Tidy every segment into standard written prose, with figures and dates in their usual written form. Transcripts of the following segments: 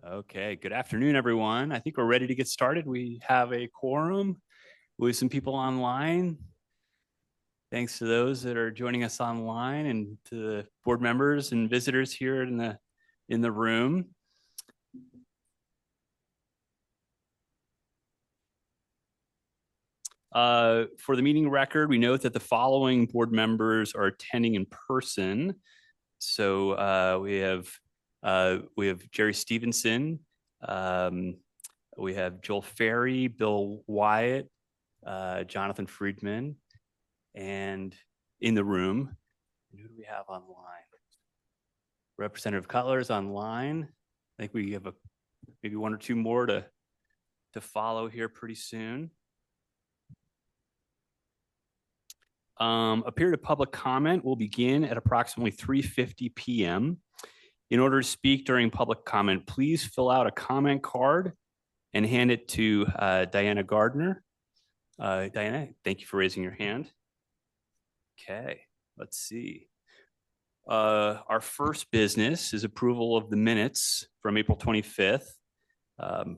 Okay, good afternoon, everyone. I think we're ready to get started. We have a quorum with some people online. Thanks to those that are joining us online and to the board members and visitors here in the room. For the meeting record, we note that the following board members are attending in person. So we have Jerry Stevenson, we have Joel Ferry, Bill Wyatt, Jonathan Friedman, and in the room, who do we have online? Representative Cutler's online. I think we have maybe one or two more to follow here pretty soon. A period of public comment will begin at approximately 3:50 p.m. In order to speak during public comment, please fill out a comment card and hand it to Diana Gardner. Diana, thank you for raising your hand. Okay, let's see. Our first business is approval of the minutes from April 25th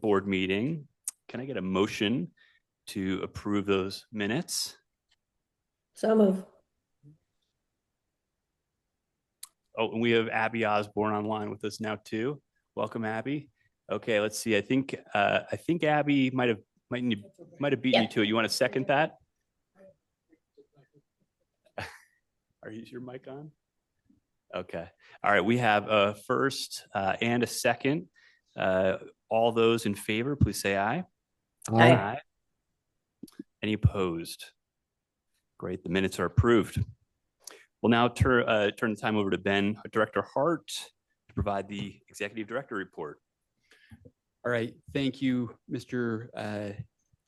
board meeting. Can I get a motion to approve those minutes? So move. Oh, and we have Abby Osborne online with us now too. Welcome, Abby. Okay, let's see. I think Abby might have beaten you to it. You want to second that? Is your mic on? Okay. All right. We have a first and a second. All those in favor, please say aye. Aye. Aye. Any opposed? Great. The minutes are approved. We'll now turn the time over to Director Hart, to provide the Executive Director report. All right. Thank you, Mr.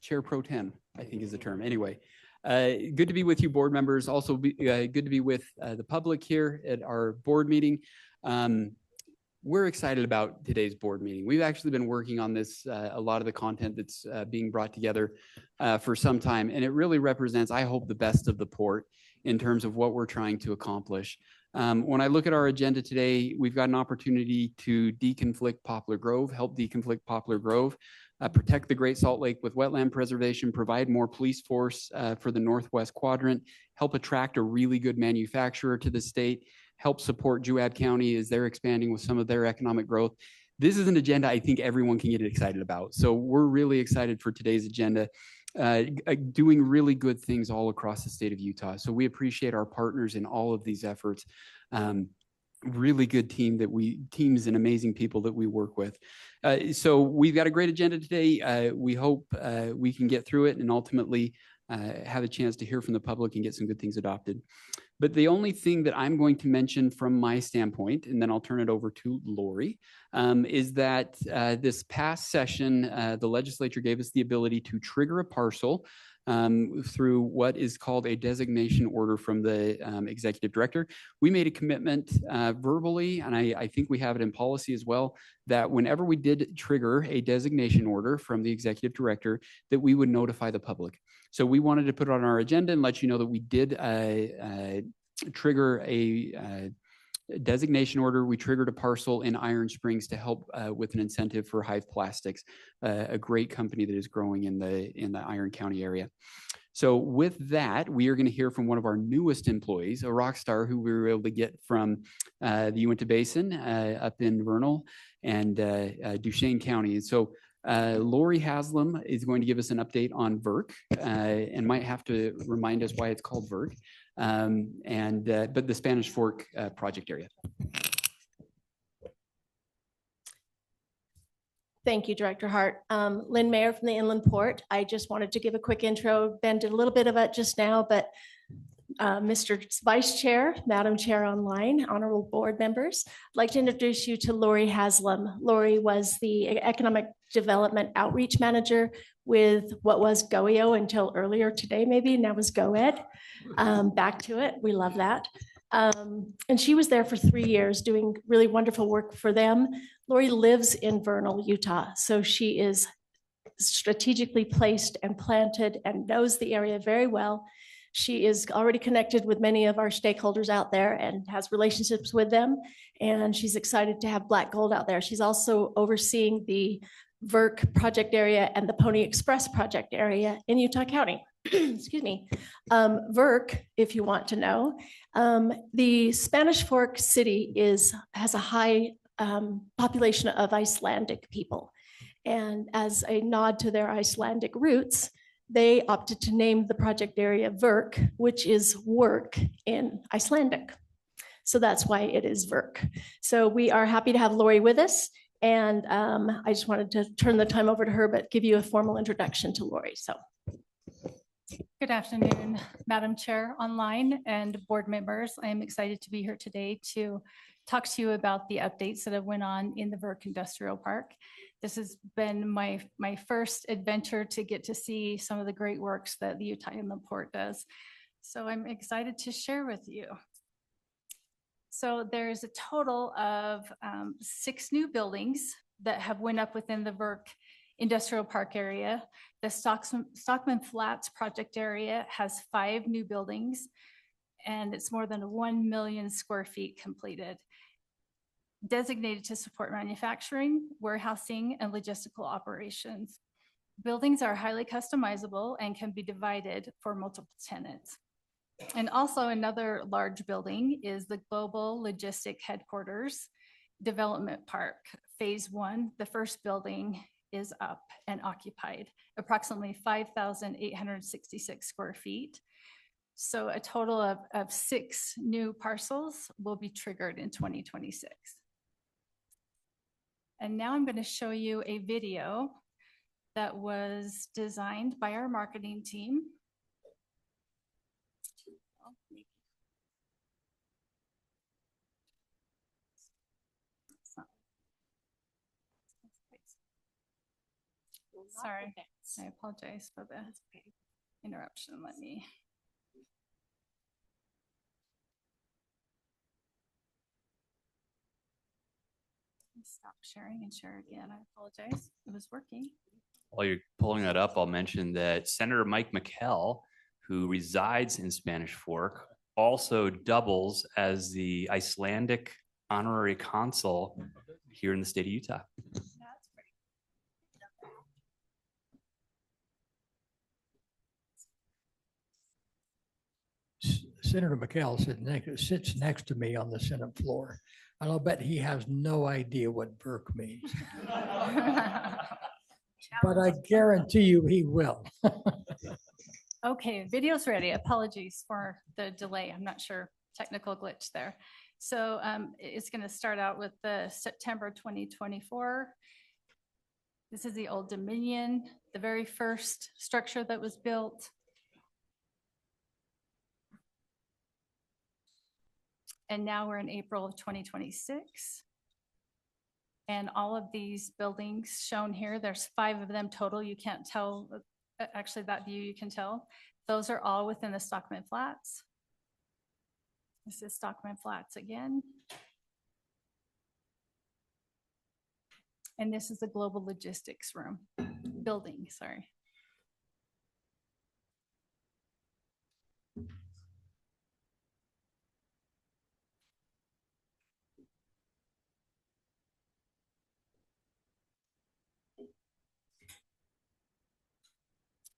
Chair Pro Tem, I think is the term. Anyway, good to be with you, board members. Also good to be with the public here at our board meeting. We're excited about today's board meeting. We've actually been working on this, a lot of the content that's being brought together for some time, and it really represents, I hope, the best of the port in terms of what we're trying to accomplish. When I look at our agenda today, we've got an opportunity to deconflict Poplar Grove, help deconflict Poplar Grove, protect the Great Salt Lake with wetland preservation, provide more police force for the Northwest Quadrant, help attract a really good manufacturer to the state, help support Juad County as they're expanding with some of their economic growth. This is an agenda I think everyone can get excited about. So we're really excited for today's agenda, doing really good things all across the state of Utah. So we appreciate our partners in all of these efforts. Really good teams and amazing people that we work with. So we've got a great agenda today. We hope we can get through it and ultimately have a chance to hear from the public and get some good things adopted. But the only thing that I'm going to mention from my standpoint, and then I'll turn it over to Lori, is that this past session, the legislature gave us the ability to trigger a parcel through what is called a designation order from the executive director. We made a commitment verbally, and I think we have it in policy as well, that whenever we did trigger a designation order from the executive director, that we would notify the public. So we wanted to put it on our agenda and let you know that we did trigger a designation order. We triggered a parcel in Iron Springs to help with an incentive for Hive Plastics, a great company that is growing in the Iron County area. So with that, we are going to hear from one of our newest employees, a rock star who we were able to get from the Uinta Basin up in Vernal and Duchesne County. And so Lori Haslam is going to give us an update on VERC and might have to remind us why it's called VERC, but the Spanish Fork project area. Thank you, Director Hart. Lynn Mayer from the Inland Port. I just wanted to give a quick intro. Ben did a little bit of it just now, but Mr. Vice Chair, Madam Chair online, honorable board members, I'd like to introduce you to Lori Haslam. Lori was the Economic Development Outreach Manager with what was GOEO until earlier today, maybe, now is GOED. Back to it, we love that. And she was there for 3 years doing really wonderful work for them. Lori lives in Vernal, Utah, so she is strategically placed and planted and knows the area very well. She is already connected with many of our stakeholders out there and has relationships with them. And she's excited to have Black Gold out there. She's also overseeing the VERC project area and the Pony Express project area in Utah County. Excuse me. VERC, if you want to know, the Spanish Fork city has a high population of Icelandic people. And as a nod to their Icelandic roots, they opted to name the project area VERC, which is work in Icelandic. So that's why it is VERC. So we are happy to have Lori with us. And I just wanted to turn the time over to her, but give you a formal introduction to Lori. So. Good afternoon, Madam Chair online and board members. I am excited to be here today to talk to you about the updates that have went on in the VERC Industrial Park. This has been my first adventure to get to see some of the great works that the Utah Inland Port does. So I'm excited to share with you. So there's a total of 6 new buildings that have went up within the VERC Industrial Park area. The Stockman Flats project area has 5 new buildings, and it's more than 1 million square feet completed, designated to support manufacturing, warehousing, and logistical operations. Buildings are highly customizable and can be divided for multiple tenants. And also another large building is the Global Logistic Headquarters Development Park, Phase 1. The first building is up and occupied, approximately 5,866 square feet. So a total of 6 new parcels will be triggered in 2026. And now I'm going to show you a video that was designed by our marketing team. Sorry, I apologize for the interruption. Let me. Stop sharing and share again. I apologize. It was working. While you're pulling that up, I'll mention that Senator Mike McKell, who resides in Spanish Fork, also doubles as the Icelandic honorary consul here in the state of Utah. Senator McKell sits next to me on the Senate floor, and I'll bet he has no idea what VERC means. But I guarantee you he will. Okay, video's ready. Apologies for the delay. I'm not sure, technical glitch there. So it's going to start out with the September 2024. This is the Old Dominion, the very first structure that was built. And now we're in April of 2026. And all of these buildings shown here, there's 5 of them total. You can't tell, actually that view you can tell. Those are all within the Stockman Flats. This is Stockman Flats again. And this is the Global Logistics building, sorry.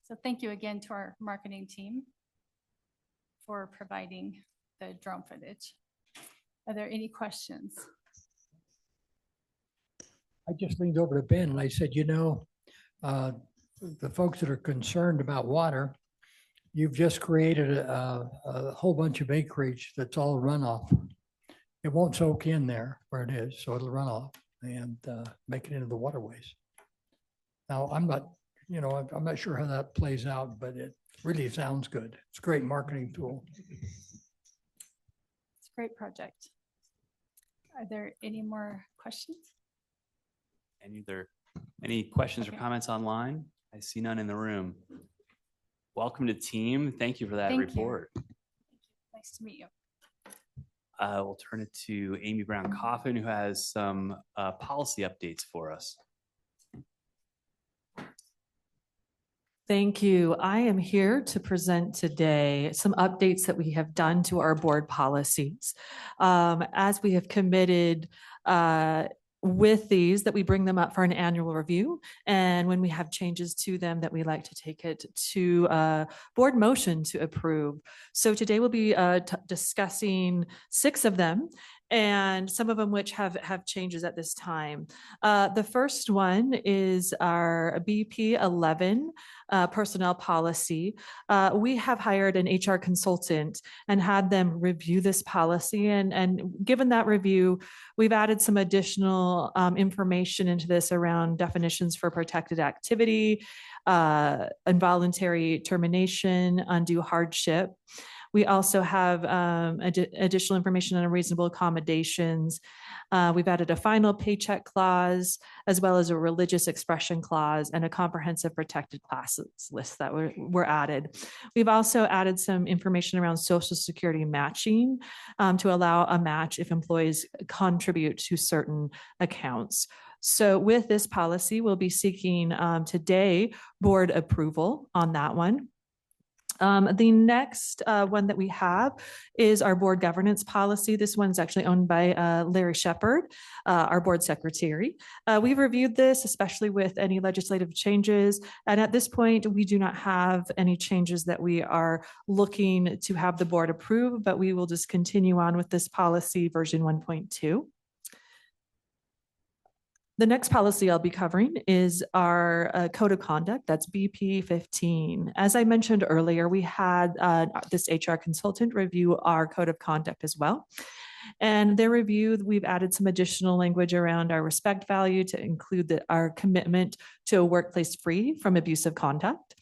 So thank you again to our marketing team for providing the drone footage. Are there any questions? I just leaned over to Ben and I said, you know, the folks that are concerned about water, you've just created a whole bunch of acreage that's all runoff. It won't soak in there where it is, so it'll run off and make it into the waterways. Now, I'm not sure how that plays out, but it really sounds good. It's a great marketing tool. It's a great project. Are there any more questions? Any questions or comments online? I see none in the room. Welcome to team. Thank you for that report. Nice to meet you. We'll turn it to Amy Brown Coffin, who has some policy updates for us. Thank you. I am here to present today some updates that we have done to our board policies. As we have committed with these, that we bring them up for an annual review. And when we have changes to them, that we like to take it to board motion to approve. So today we'll be discussing 6 of them, and some of them which have changes at this time. The first one is our BP 11 personnel policy. We have hired an HR consultant and had them review this policy. And given that review, we've added some additional information into this around definitions for protected activity, involuntary termination, undue hardship. We also have additional information on reasonable accommodations. We've added a final paycheck clause, as well as a religious expression clause and a comprehensive protected classes list that were added. We've also added some information around Social Security matching to allow a match if employees contribute to certain accounts. So with this policy, we'll be seeking today board approval on that one. The next one that we have is our board governance policy. This one's actually owned by Larry Shepard, our board secretary. We've reviewed this, especially with any legislative changes. And at this point, we do not have any changes that we are looking to have the board approve, but we will just continue on with this policy version 1.2. The next policy I'll be covering is our code of conduct. That's BP 15. As I mentioned earlier, we had this HR consultant review our code of conduct as well. And their review, we've added some additional language around our respect value to include our commitment to a workplace free from abusive conduct.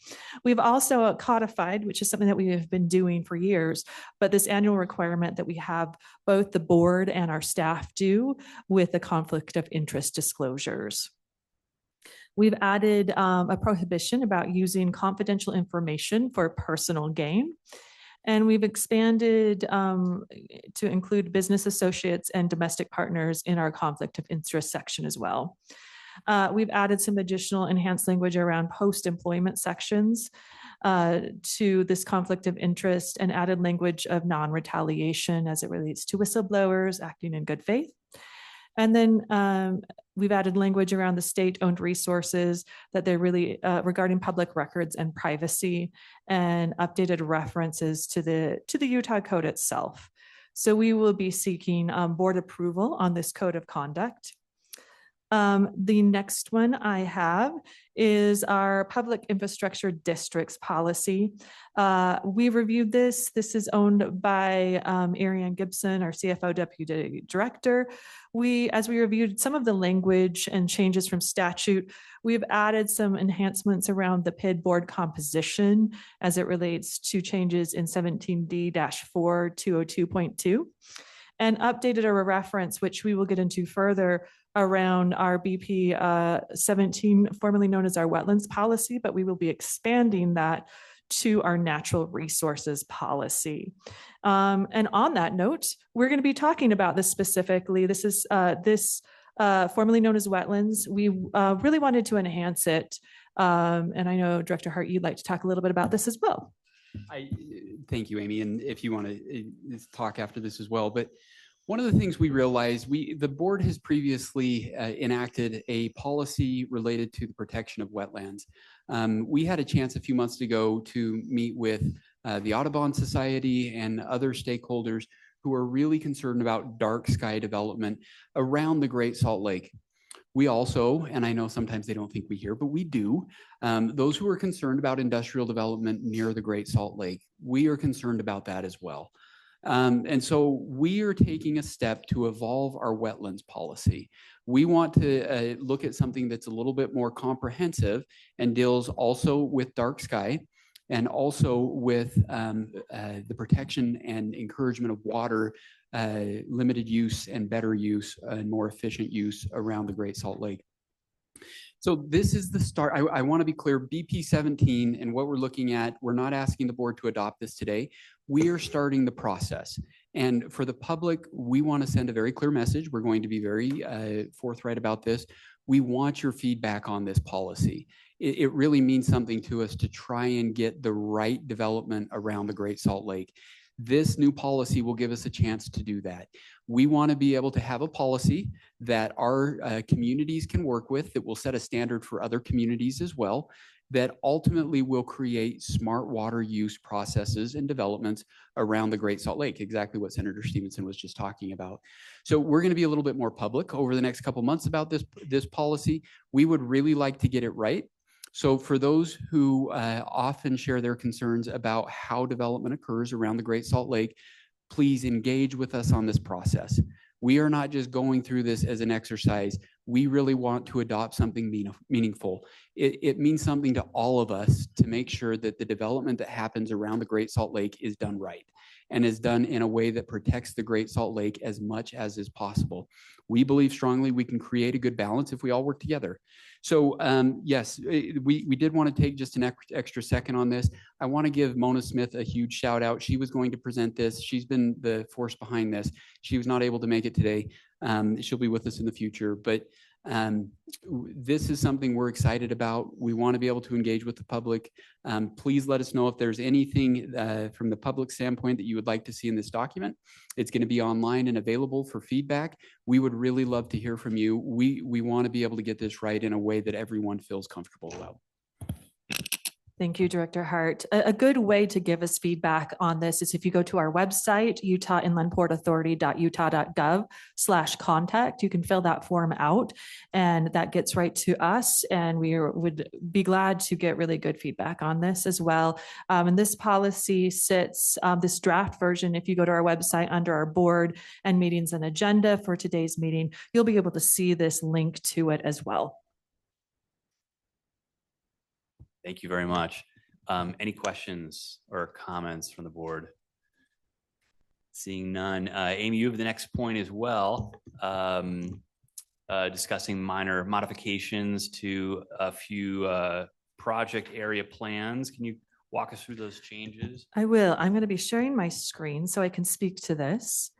We've also codified, which is something that we have been doing for years, but this annual requirement that we have both the board and our staff do with the conflict of interest disclosures. We've added a prohibition about using confidential information for personal gain. And we've expanded to include business associates and domestic partners in our conflict of interest section as well. We've added some additional enhanced language around post-employment sections to this conflict of interest, and added language of non-retaliation as it relates to whistleblowers acting in good faith. And then we've added language around the state-owned resources that they're really regarding public records and privacy, and updated references to the Utah Code itself. So we will be seeking board approval on this code of conduct. The next one I have is our public infrastructure districts policy. We reviewed this. This is owned by Ariane Gibson, our CFO Deputy Director. As we reviewed some of the language and changes from statute, we've added some enhancements around the PID board composition as it relates to changes in 17D-4 202.2, and updated a reference, which we will get into further, around our BP 17, formerly known as our wetlands policy, but we will be expanding that to our natural resources policy. And on that note, we're going to be talking about this specifically. This is formerly known as wetlands. We really wanted to enhance it. And I know Director Hart, you'd like to talk a little bit about this as well. Thank you, Amy. And if you want to talk after this as well, but one of the things we realized, the board has previously enacted a policy related to the protection of wetlands. We had a chance a few months ago to meet with the Audubon Society and other stakeholders who are really concerned about dark sky development around the Great Salt Lake. We also, and I know sometimes they don't think we hear, but we do, those who are concerned about industrial development near the Great Salt Lake, we are concerned about that as well. And so we are taking a step to evolve our wetlands policy. We want to look at something that's a little bit more comprehensive and deals also with dark sky, and also with the protection and encouragement of water, limited use and better use and more efficient use around the Great Salt Lake. So this is the start. I want to be clear, BP 17 and what we're looking at, we're not asking the board to adopt this today. We are starting the process. And for the public, we want to send a very clear message. We're going to be very forthright about this. We want your feedback on this policy. it really means something to us to try and get the right development around the Great Salt Lake. This new policy will give us a chance to do that. We want to be able to have a policy that our communities can work with, that will set a standard for other communities as well, that ultimately will create smart water use processes and developments around the Great Salt Lake, exactly what Senator Stevenson was just talking about. So we're going to be a little bit more public over the next couple months about this policy. We would really like to get it right. So for those who often share their concerns about how development occurs around the Great Salt Lake, please engage with us on this process. We are not just going through this as an exercise. We really want to adopt something meaningful. It means something to all of us to make sure that the development that happens around the Great Salt Lake is done right and is done in a way that protects the Great Salt Lake as much as is possible. We believe strongly we can create a good balance if we all work together. So yes, we did want to take just an extra second on this. I want to give Mona Smith a huge shout out. She was going to present this. She's been the force behind this. She was not able to make it today. She'll be with us in the future, but this is something we're excited about. We want to be able to engage with the public. Please let us know if there's anything from the public standpoint that you would like to see in this document. It's going to be online and available for feedback. We would really love to hear from you. We want to be able to get this right in a way that everyone feels comfortable about. Thank you, Director Hart. A good way to give us feedback on this is if you go to our website, utahinlandportauthority.utah.gov/contact. You can fill that form out and that gets right to us. And we would be glad to get really good feedback on this as well. And this policy sits, this draft version, if you go to our website under our board and meetings and agenda for today's meeting, you'll be able to see this link to it as well. Thank you very much. Any questions or comments from the board? Seeing none. Amy, you have the next point as well, discussing minor modifications to a few project area plans. Can you walk us through those changes? I will. I'm going to be sharing my screen so I can speak to this.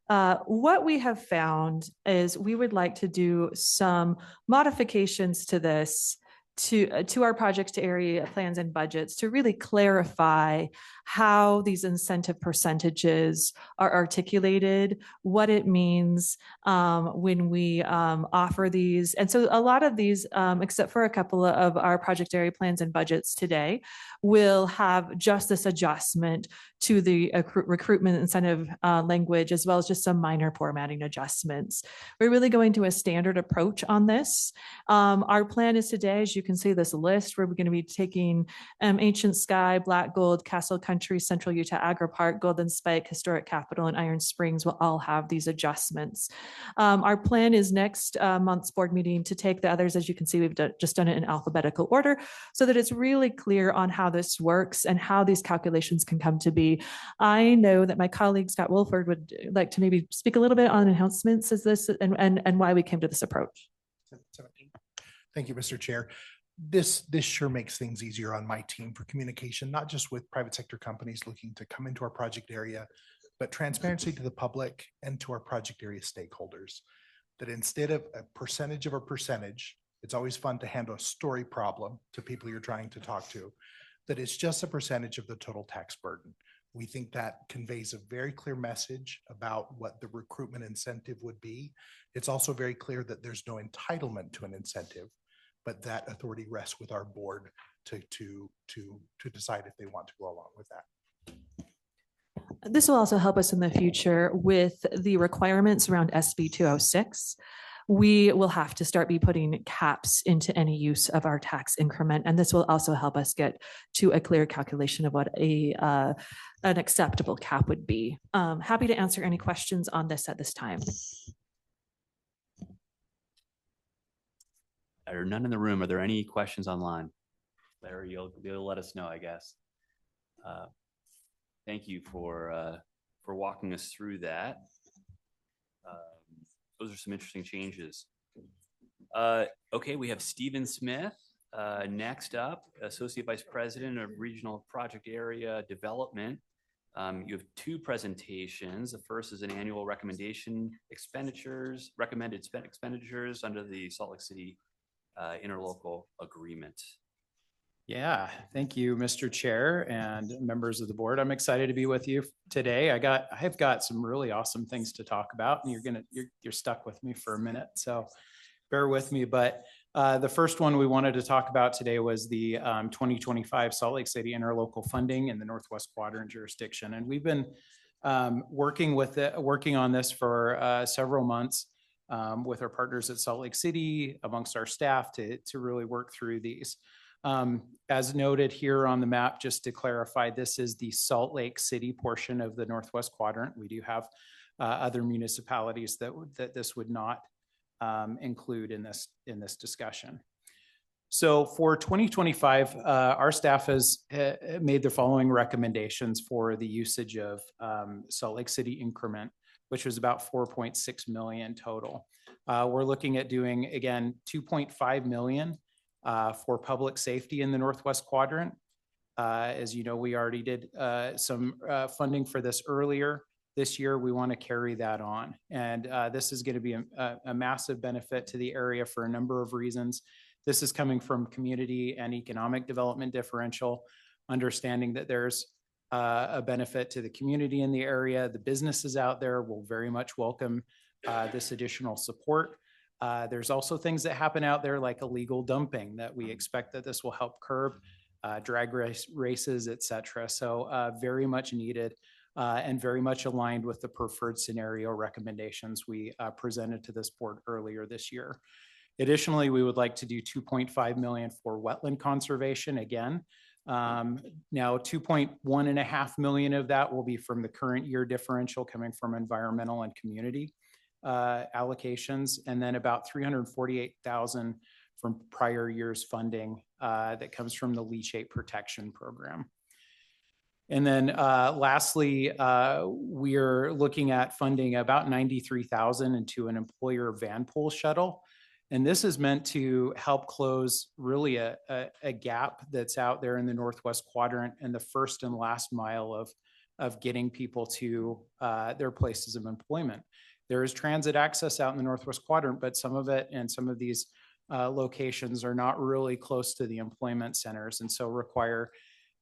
What we have found is we would like to do some modifications to this to our projects to area plans and budgets to really clarify how these incentive percentages are articulated, what it means when we offer these. And so a lot of these, except for a couple of our project area plans and budgets today, will have just this adjustment to the recruitment incentive language, as well as just some minor formatting adjustments. We're really going to a standard approach on this. Our plan is today, as you can see this list, where we're going to be taking Ancient Sky, Black Gold, Castle Country, Central Utah Agri Park, Golden Spike, Historic Capital, and Iron Springs will all have these adjustments. Our plan is next month's board meeting to take the others. As you can see, we've just done it in alphabetical order so that it's really clear on how this works and how these calculations can come to be. I know that my colleague Scott Wolford would like to maybe speak a little bit on enhancements as this and why we came to this approach. Thank you, Mr. Chair. This sure makes things easier on my team for communication, not just with private sector companies looking to come into our project area, but transparency to the public and to our project area stakeholders. That instead of a percentage of a percentage, it's always fun to hand a story problem to people you're trying to talk to, that it's just a percentage of the total tax burden. We think that conveys a very clear message about what the recruitment incentive would be. It's also very clear that there's no entitlement to an incentive, but that authority rests with our board to decide if they want to go along with that. This will also help us in the future with the requirements around SB 206. We will have to start putting caps into any use of our tax increment. And this will also help us get to a clear calculation of what an acceptable cap would be. Happy to answer any questions on this at this time. There are none in the room. Are there any questions online? Larry, you'll let us know, I guess. Thank you for walking us through that. Those are some interesting changes. Okay, we have Stephen Smith next up, Associate Vice President of Regional Project Area Development. You have two presentations. The first is an annual recommended expenditures under the Salt Lake City interlocal agreement. Yeah, thank you, Mr. Chair and members of the board. I'm excited to be with you today. I've got some really awesome things to talk about, and you're stuck with me for a minute, so bear with me. But the first one we wanted to talk about today was the 2025 Salt Lake City interlocal funding in the Northwest Quadrant jurisdiction, and we've been working on this for several months with our partners at Salt Lake City, amongst our staff, to really work through these. As noted here on the map, just to clarify, this is the Salt Lake City portion of the Northwest Quadrant. We do have other municipalities that this would not include in this discussion. So for 2025, our staff has made the following recommendations for the usage of Salt Lake City increment, which was about 4.6 million total. We're looking at doing, again, 2.5 million for public safety in the Northwest Quadrant. As you know, we already did some funding for this earlier. This year, we want to carry that on. And this is going to be a massive benefit to the area for a number of reasons. This is coming from community and economic development differential, understanding that there's a benefit to the community in the area. The businesses out there will very much welcome this additional support. There's also things that happen out there like illegal dumping that we expect that this will help curb, drag races, et cetera. So very much needed and very much aligned with the preferred scenario recommendations we presented to this board earlier this year. Additionally, we would like to do 2.5 million for wetland conservation again. Now 2.1.5 million of that will be from the current year differential coming from environmental and community allocations, and then about 348,000 from prior year's funding that comes from the leachate protection program. And then lastly, we're looking at funding about 93,000 into an employer van pool shuttle. And this is meant to help close really a gap that's out there in the Northwest Quadrant and the first and last mile of getting people to their places of employment. There is transit access out in the Northwest Quadrant, but some of it and some of these locations are not really close to the employment centers, and so require,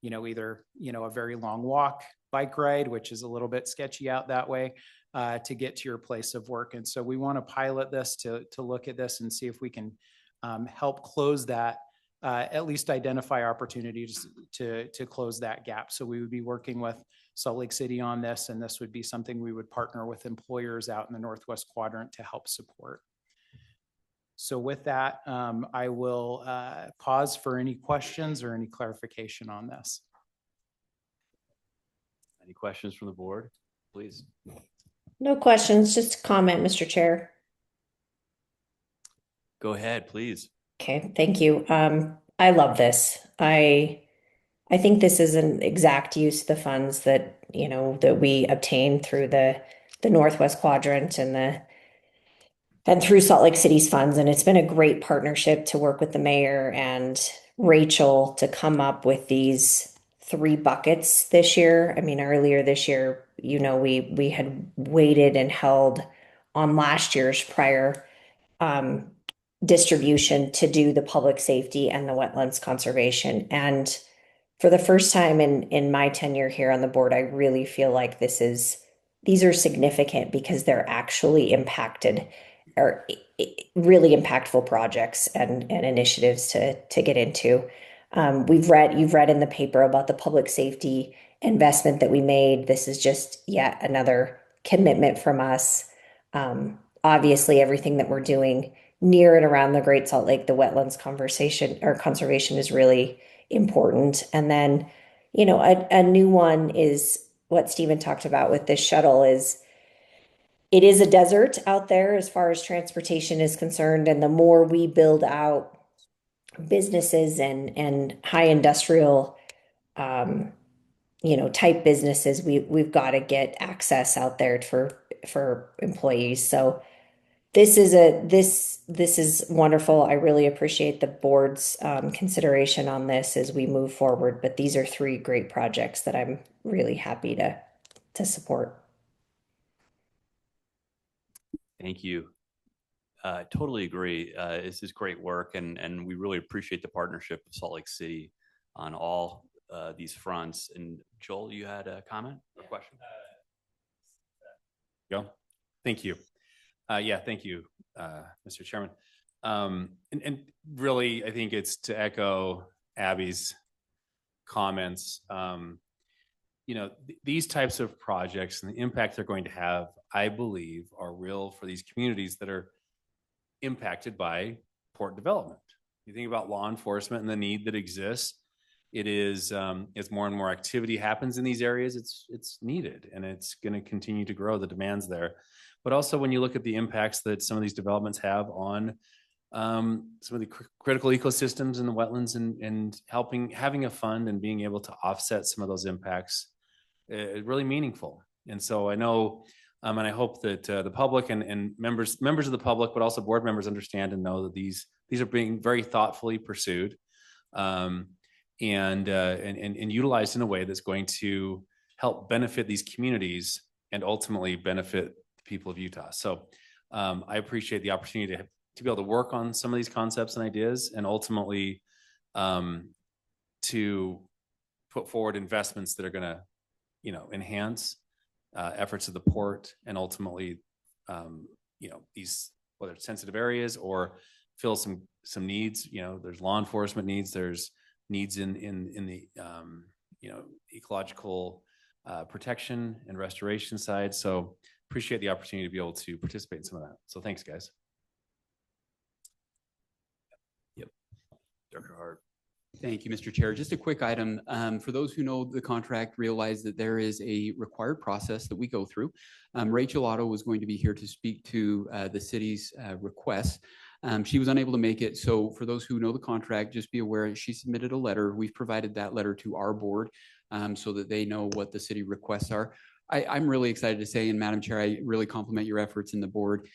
either, a very long walk, bike ride, which is a little bit sketchy out that way, to get to your place of work. And so we want to pilot this to look at this and see if we can help close that, at least identify opportunities to close that gap. So we would be working with Salt Lake City on this, and this would be something we would partner with employers out in the Northwest Quadrant to help support. So with that, I will pause for any questions or any clarification on this. Any questions from the board, please? No questions, just a comment, Mr. Chair. Go ahead, please. Okay, thank you. I love this. I think this is an exact use of the funds that, that we obtain through the Northwest Quadrant and through Salt Lake City's funds. And it's been a great partnership to work with the mayor and Rachel to come up with these 3 buckets this year. I mean, earlier this year, we had waited and held on last year's prior distribution to do the public safety and the wetlands conservation. And for the first time in my tenure here on the board, I really feel like these are significant because they're actually impacted or really impactful projects and initiatives to get into. You've read in the paper about the public safety investment that we made. This is just yet another commitment from us. Obviously, everything that we're doing near and around the Great Salt Lake, the wetlands conservation is really important. And then, a new one is what Stephen talked about with this shuttle it is a desert out there as far as transportation is concerned. And the more we build out businesses and high industrial, type businesses, we've got to get access out there for employees. So this is wonderful. I really appreciate the board's consideration on this as we move forward. But these are 3 great projects that I'm really happy to support. Thank you. Totally agree. This is great work, and we really appreciate the partnership with Salt Lake City on all these fronts. And Joel, you had a comment or question? Go. Thank you. Yeah, thank you, Mr. Chairman. And really, I think it's to echo Abby's comments. These types of projects and the impact they're going to have, I believe, are real for these communities that are impacted by port development. You think about law enforcement and the need that exists. It is, as more and more activity happens in these areas, it's needed, and it's going to continue to grow. The demand's there. But also when you look at the impacts that some of these developments have on some of the critical ecosystems in the wetlands, and having a fund and being able to offset some of those impacts is really meaningful. And so I know, and I hope that the public and members of the public, but also board members, understand and know that these are being very thoughtfully pursued and utilized in a way that's going to help benefit these communities and ultimately benefit the people of Utah. So I appreciate the opportunity to be able to work on some of these concepts and ideas, and ultimately to put forward investments that are going to, enhance efforts of the port, and ultimately, these, whether it's sensitive areas or fill some needs. There's law enforcement needs. There's needs in the ecological protection and restoration side. So appreciate the opportunity to be able to participate in some of that. So thanks, guys. Dr. Hart. Thank you, Mr. Chair. Just a quick item. For those who know the contract, realize that there is a required process that we go through. Rachel Otto was going to be here to speak to the city's requests. She was unable to make it. So for those who know the contract, just be aware she submitted a letter. We've provided that letter to our board so that they know what the city requests are. I'm really excited to say, and Madam Chair, I really compliment your efforts in the board.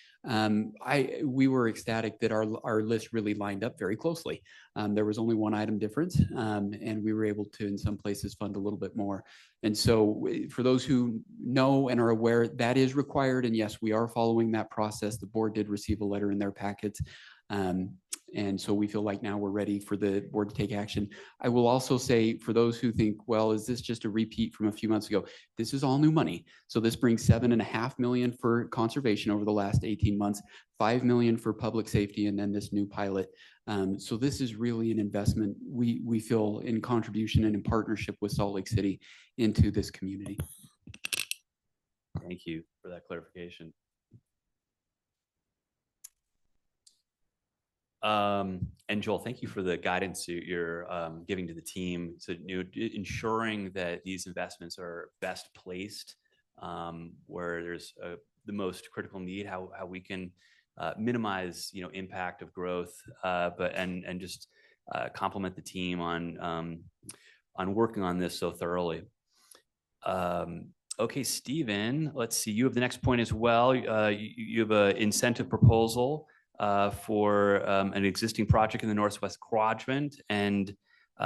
We were ecstatic that our list really lined up very closely. There was only one item difference, and we were able to, in some places, fund a little bit more. And so for those who know and are aware, that is required. And yes, we are following that process. The board did receive a letter in their packets. And so we feel like now we're ready for the board to take action. I will also say, for those who think, well, is this just a repeat from a few months ago? This is all new money. So this brings $7.5 million for conservation over the last 18 months, $5 million for public safety, and then this new pilot. So this is really an investment we feel in contribution and in partnership with Salt Lake City into this community. Thank you for that clarification. And Joel, thank you for the guidance you're giving to the team. So ensuring that these investments are best placed where there's the most critical need, how we can minimize impact of growth, and just compliment the team on working on this so thoroughly. Okay, Stephen, let's see. You have the next point as well. You have an incentive proposal for an existing project in the Northwest Quadrant, and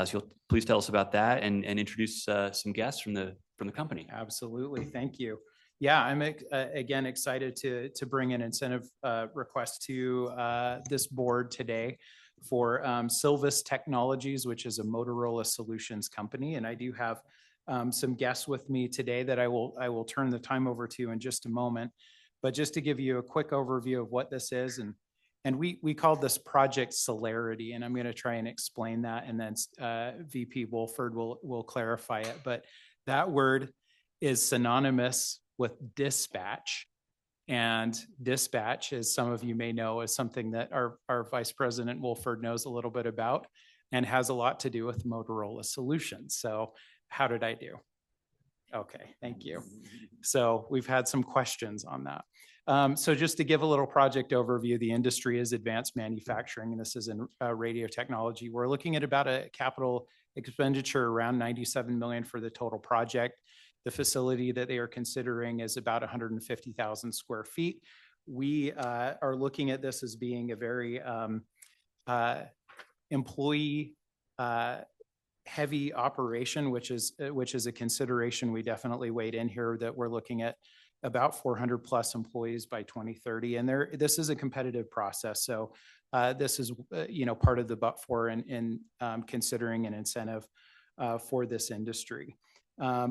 so you'll please tell us about that and introduce some guests from the company. Absolutely, thank you. Yeah, I'm again excited to bring an incentive request to this board today for Silvus Technologies, which is a Motorola Solutions company, and I do have some guests with me today that I will turn the time over to in just a moment. But just to give you a quick overview of what this is, and we called this Project Celerity, and I'm going to try and explain that, and then VP Wolford will clarify it. But that word is synonymous with dispatch, and dispatch, as some of you may know, is something that our Vice President Wolford knows a little bit about and has a lot to do with Motorola Solutions. So how did I do? Okay, thank you. So we've had some questions on that. So just to give a little project overview, the industry is advanced manufacturing, and this is in radio technology. We're looking at about a capital expenditure around $97 million for the total project. The facility that they are considering is about 150,000 square feet. We are looking at this as being a very employee heavy operation, which is a consideration we definitely weighed in here, that we're looking at about 400 plus employees by 2030. And this is a competitive process. So this is, part of the but for in considering an incentive for this industry.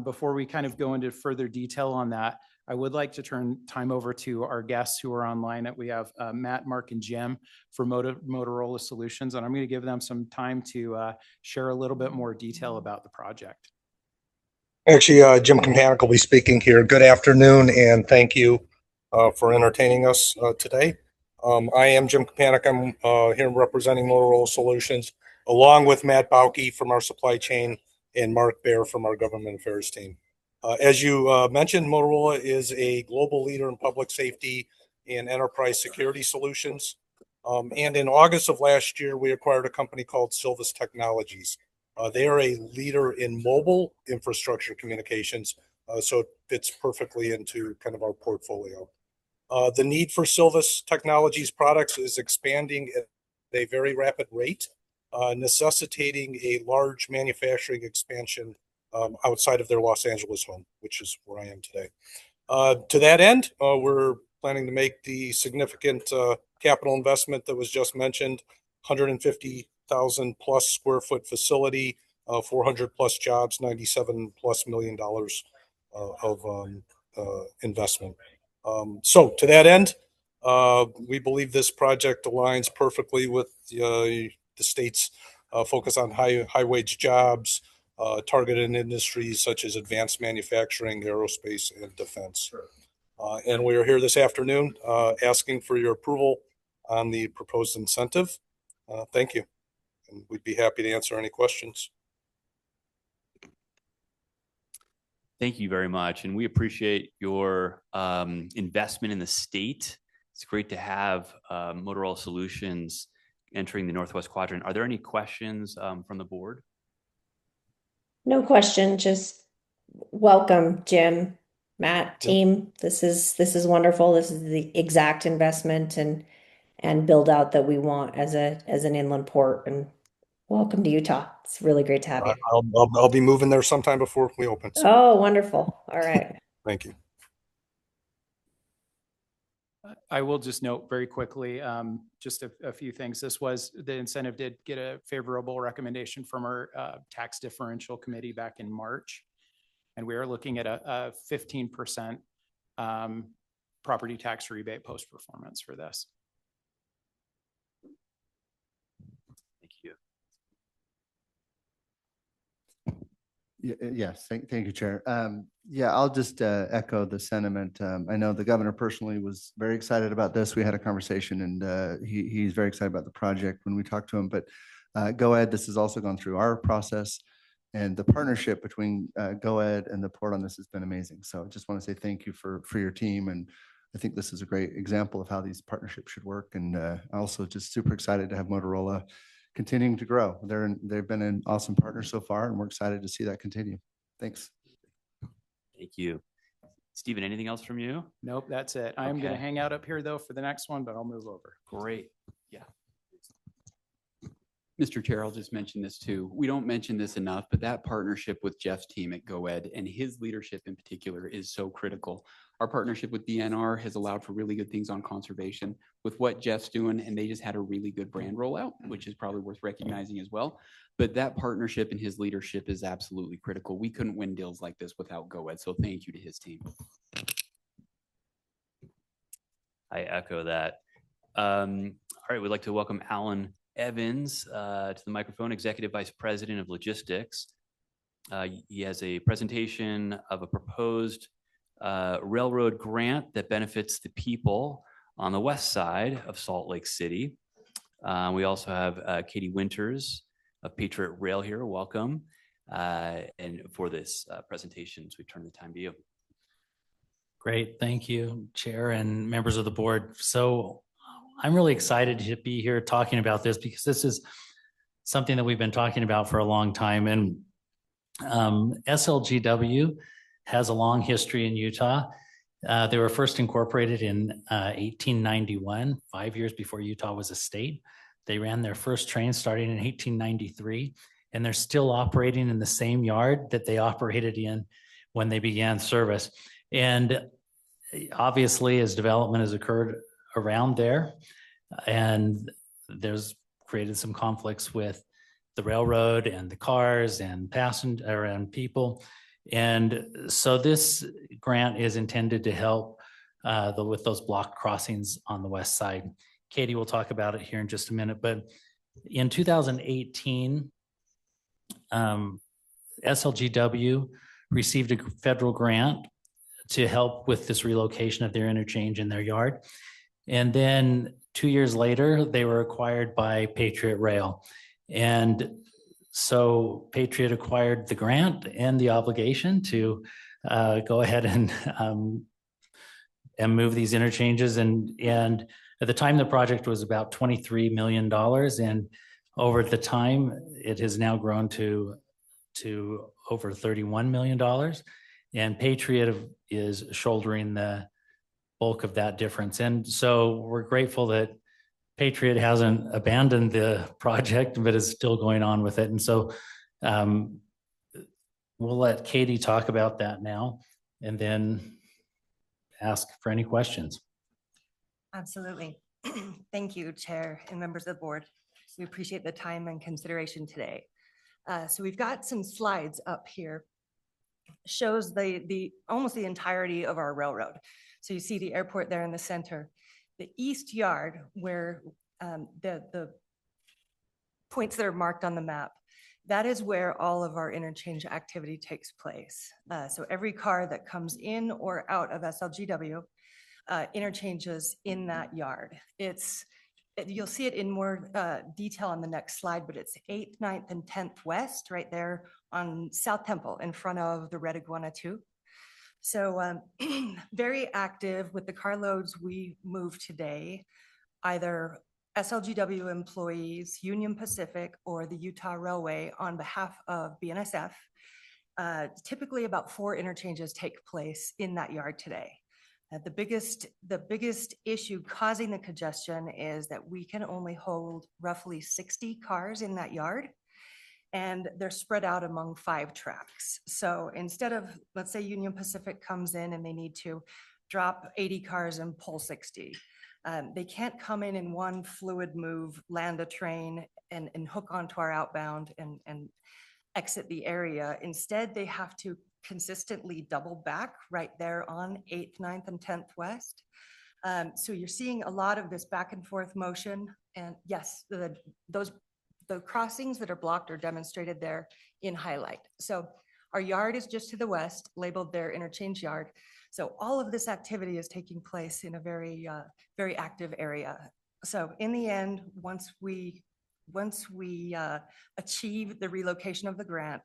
Before we kind of go into further detail on that, I would like to turn time over to our guests who are online. We have Matt, Mark, and Jim for Motorola Solutions, and I'm going to give them some time to share a little bit more detail about the project. Actually, Jim Kampanik will be speaking here. Good afternoon, and thank you for entertaining us today. I am Jim Kampanik. I'm here representing Motorola Solutions, along with Matt Bauke from our supply chain and Mark Baer from our government affairs team. As you mentioned, Motorola is a global leader in public safety and enterprise security solutions. And in August of last year, we acquired a company called Silvus Technologies. They are a leader in mobile infrastructure communications, so it fits perfectly into kind of our portfolio. The need for Silvus Technologies products is expanding at a very rapid rate, necessitating a large manufacturing expansion outside of their Los Angeles home, which is where I am today. To that end, we're planning to make the significant capital investment that was just mentioned, 150,000 plus square foot facility, 400 plus jobs, $97 plus million of investment. So to that end, we believe this project aligns perfectly with the state's focus on high wage jobs, targeted industries such as advanced manufacturing, aerospace, and defense. And we are here this afternoon asking for your approval on the proposed incentive. Thank you. And we'd be happy to answer any questions. Thank you very much. And we appreciate your investment in the state. It's great to have Motorola Solutions entering the Northwest Quadrant. Are there any questions from the board? No question, just welcome, Jim, Matt, team. This is wonderful. This is the exact investment and build out that we want as an inland port. And welcome to Utah. It's really great to have you. I'll be moving there sometime before we open. So. Oh, wonderful. All right. Thank you. I will just note very quickly, just a few things. The incentive did get a favorable recommendation from our tax differential committee back in March. And we are looking at a 15% property tax rebate post-performance for this. Thank you. Yes, thank you, Chair. Yeah, I'll just echo the sentiment. I know the governor personally was very excited about this. We had a conversation, and he's very excited about the project when we talked to him. But GoEd, this has also gone through our process, and the partnership between GoEd and the port on this has been amazing. So I just want to say thank you for your team, and I think this is a great example of how these partnerships should work. And also just super excited to have Motorola continuing to grow. They've been an awesome partner so far, and we're excited to see that continue. Thanks. Thank you. Stephen, anything else from you? Nope, that's it. I'm going to hang out up here though for the next one, but I'll move over. Great. Yeah. Mr. Chair, I'll just mention this too. We don't mention this enough, but that partnership with Jeff's team at GoEd and his leadership in particular is so critical. Our partnership with DNR has allowed for really good things on conservation with what Jeff's doing, and they just had a really good brand rollout, which is probably worth recognizing as well. But that partnership and his leadership is absolutely critical. We couldn't win deals like this without GoEd, so thank you to his team. I echo that. All right, we'd like to welcome Alan Evans to the microphone, Executive Vice President of Logistics. He has a presentation of a proposed railroad grant that benefits the people on the west side of Salt Lake City. We also have Katie Winters of Patriot Rail here. Welcome. And for this presentation, so we turn the time to you. Great. Thank you, Chair and members of the board. So I'm really excited to be here talking about this because this is something that we've been talking about for a long time. And SLGW has a long history in Utah. They were first incorporated in 1891, 5 years before Utah was a state. They ran their first train starting in 1893, and they're still operating in the same yard that they operated in when they began service. And obviously, as development has occurred around there, and there's created some conflicts with the railroad and the cars and passenger and people. And so this grant is intended to help with those block crossings on the west side. Katie will talk about it here in just a minute, but in 2018, SLGW received a federal grant to help with this relocation of their interchange in their yard. And then 2 years later, they were acquired by Patriot Rail. And so Patriot acquired the grant and the obligation to go ahead and move these interchanges. And at the time, the project was about $23 million. And over the time, it has now grown to over $31 million. And Patriot is shouldering the bulk of that difference. And so we're grateful that Patriot hasn't abandoned the project, but is still going on with it. And so we'll let Katie talk about that now and then ask for any questions. Absolutely. Thank you, Chair and members of the board. We appreciate the time and consideration today. So we've got some slides up here. Shows the almost the entirety of our railroad. So you see the airport there in the center. The east yard, where the points that are marked on the map, that is where all of our interchange activity takes place. So every car that comes in or out of SLGW interchanges in that yard. You'll see it in more detail on the next slide, but it's 8th, 9th, and 10th West right there on South Temple in front of the Red Iguana 2. So very active with the carloads we move today, either SLGW employees, Union Pacific, or the Utah Railway on behalf of BNSF. Typically about 4 interchanges take place in that yard today. The biggest issue causing the congestion is that we can only hold roughly 60 cars in that yard, and they're spread out among 5 tracks. So instead of, let's say Union Pacific comes in and they need to drop 80 cars and pull 60, they can't come in one fluid move, land a train and hook onto our outbound and exit the area. Instead, they have to consistently double back right there on 8th, 9th, and 10th West. So you're seeing a lot of this back and forth motion. And yes, the crossings that are blocked are demonstrated there in highlight. So our yard is just to the west, labeled their interchange yard. So all of this activity is taking place in a very active area. So in the end, once we achieve the relocation of the grant,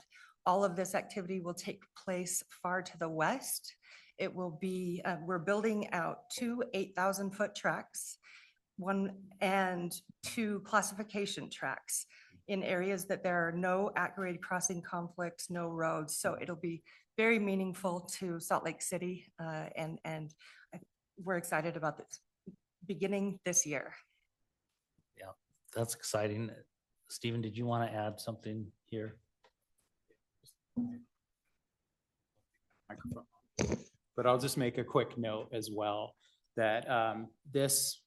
all of this activity will take place far to the west. It will be, we're building out 2 8,000-foot tracks, 1 and 2 classification tracks in areas that there are no at-grade crossing conflicts, no roads. So it'll be very meaningful to Salt Lake City, and we're excited about this beginning this year. Yeah, that's exciting. Stephen, did you want to add something here? But I'll just make a quick note as well that this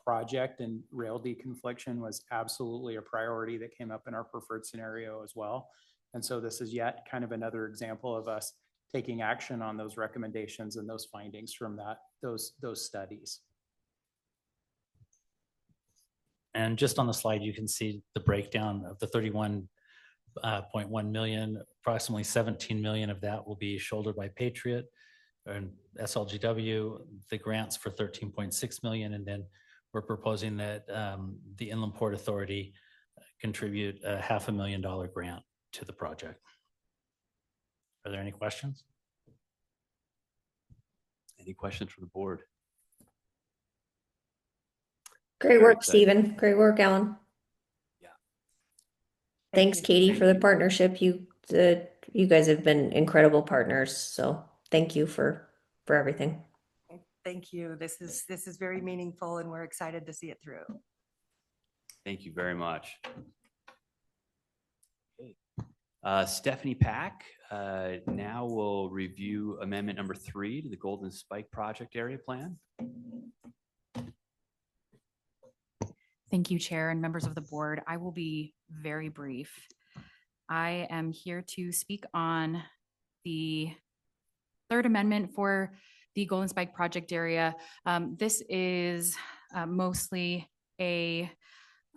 project and rail deconfliction was absolutely a priority that came up in our preferred scenario as well. And so this is yet kind of another example of us taking action on those recommendations and those findings from those studies. And just on the slide, you can see the breakdown of the 31.1 million. Approximately 17 million of that will be shouldered by Patriot and SLGW, the grants for 13.6 million. And then we're proposing that the Inland Port Authority contribute a $500,000 grant to the project. Are there any questions? Any questions from the board? Great work, Stephen. Great work, Alan. Yeah. Thanks, Katie, for the partnership. You guys have been incredible partners. So thank you for everything. Thank you. This is very meaningful, and we're excited to see it through. Thank you very much. Okay. Stephanie Pack now will review amendment number 3 to the Golden Spike Project Area Plan. Thank you, Chair and members of the board. I will be very brief. I am here to speak on the third amendment for the Golden Spike Project Area. This is mostly a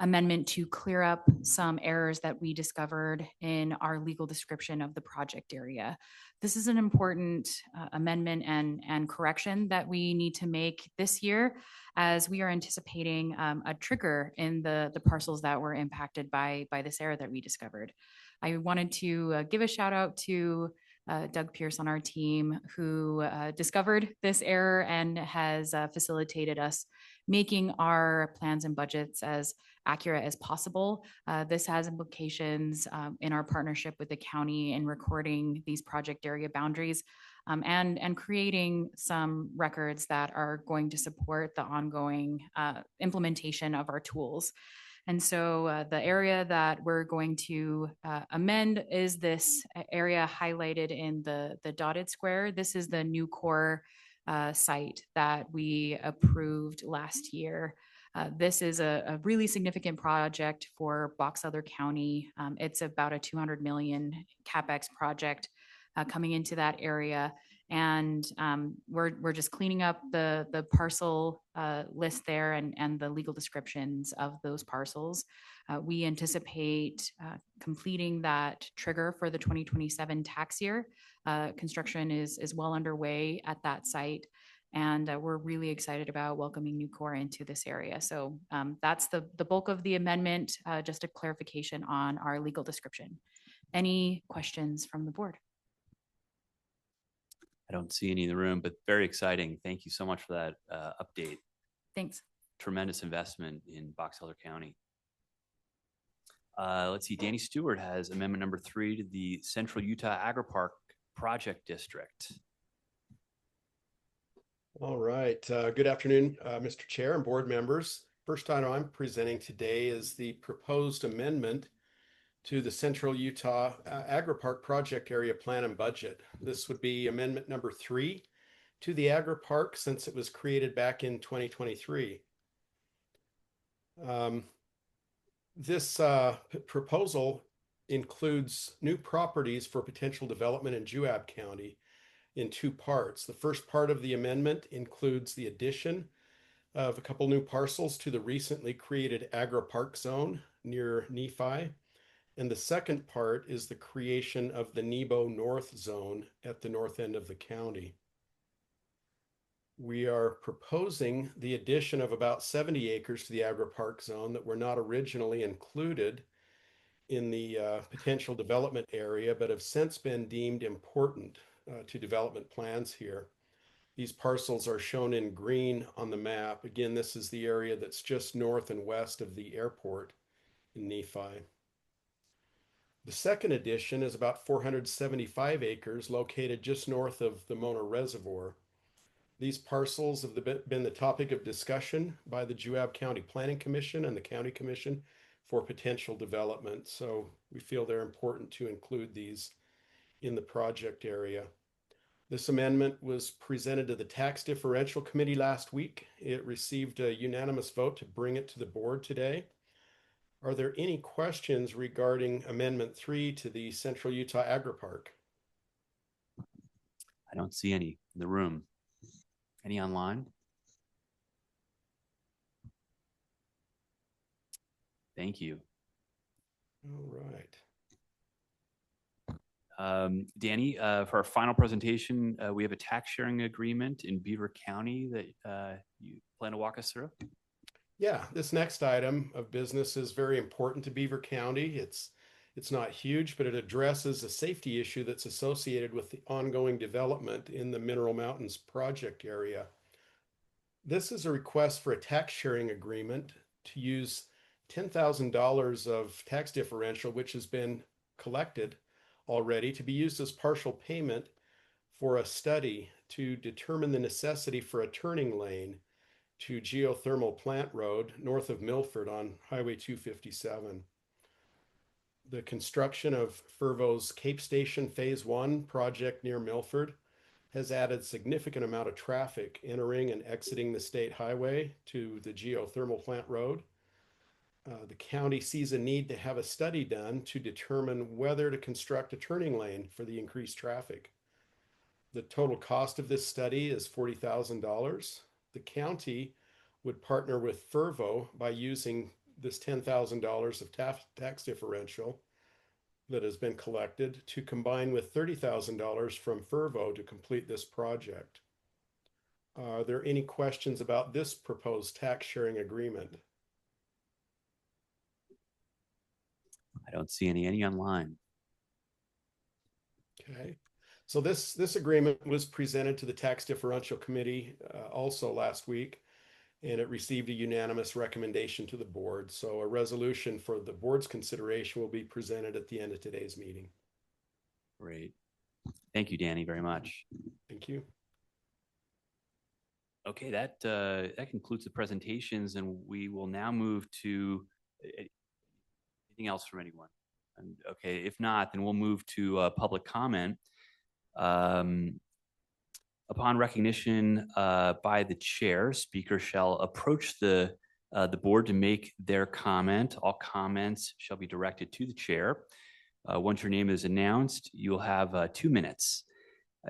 amendment to clear up some errors that we discovered in our legal description of the project area. This is an important amendment and correction that we need to make this year, as we are anticipating a trigger in the parcels that were impacted by this error that we discovered. I wanted to give a shout out to Doug Pierce on our team, who discovered this error and has facilitated us making our plans and budgets as accurate as possible. This has implications in our partnership with the county in recording these project area boundaries and creating some records that are going to support the ongoing implementation of our tools. And so the area that we're going to amend is this area highlighted in the dotted square. This is the new core site that we approved last year. This is a really significant project for Box Elder County. It's about a 200 million CapEx project coming into that area. And we're just cleaning up the parcel list there and the legal descriptions of those parcels. We anticipate completing that trigger for the 2027 tax year. Construction is well underway at that site. And we're really excited about welcoming Nucor into this area. So that's the bulk of the amendment, just a clarification on our legal description. Any questions from the board? I don't see any in the room, but very exciting. Thank you so much for that update. Thanks. Tremendous investment in Box Elder County. Let's see, Danny Stewart has amendment number 3 to the Central Utah Agri-Park Project District. All right. Good afternoon, Mr. Chair and board members. First item I'm presenting today is the proposed amendment to the Central Utah Agri-Park Project Area Plan and Budget. This would be amendment number 3 to the Agri-Park since it was created back in 2023. This proposal includes new properties for potential development in Juab County in 2 parts. The first part of the amendment includes the addition of a couple new parcels to the recently created Agri-Park zone near Nephi. And the second part is the creation of the Nebo North Zone at the north end of the county. We are proposing the addition of about 70 acres to the Agri-Park zone that were not originally included in the potential development area, but have since been deemed important to development plans here. These parcels are shown in green on the map. Again, this is the area that's just north and west of the airport in Nephi. The second addition is about 475 acres located just north of the Mona Reservoir. These parcels have been the topic of discussion by the Juab County Planning Commission and the County Commission for potential development. So we feel they're important to include these in the project area. This amendment was presented to the Tax Differential Committee last week. It received a unanimous vote to bring it to the board today. Are there any questions regarding Amendment 3 to the Central Utah Agri-Park? I don't see any in the room. Any online? Thank you. All right. Danny, for our final presentation, we have a tax sharing agreement in Beaver County that you plan to walk us through. Yeah, this next item of business is very important to Beaver County. It's not huge, but it addresses a safety issue that's associated with the ongoing development in the Mineral Mountains project area. This is a request for a tax sharing agreement to use $10,000 of tax differential, which has been collected already, to be used as partial payment for a study to determine the necessity for a turning lane to Geothermal Plant Road north of Milford on Highway 257. The construction of Fervo's Cape Station Phase 1 project near Milford has added significant amount of traffic entering and exiting the state highway to the geothermal plant road. The county sees a need to have a study done to determine whether to construct a turning lane for the increased traffic. The total cost of this study is $40,000. The county would partner with Fervo by using this $10,000 of tax differential that has been collected to combine with $30,000 from Fervo to complete this project. Are there any questions about this proposed tax sharing agreement? I don't see any online. Okay. So this agreement was presented to the Tax Differential Committee also last week, and it received a unanimous recommendation to the board. So a resolution for the board's consideration will be presented at the end of today's meeting. Great. Thank you, Danny, very much. Thank you. Okay, that concludes the presentations, and we will now move to anything else from anyone. And okay, if not, then we'll move to public comment. Upon recognition by the chair, speakers shall approach the board to make their comment. All comments shall be directed to the chair. Once your name is announced, you'll have 2 minutes.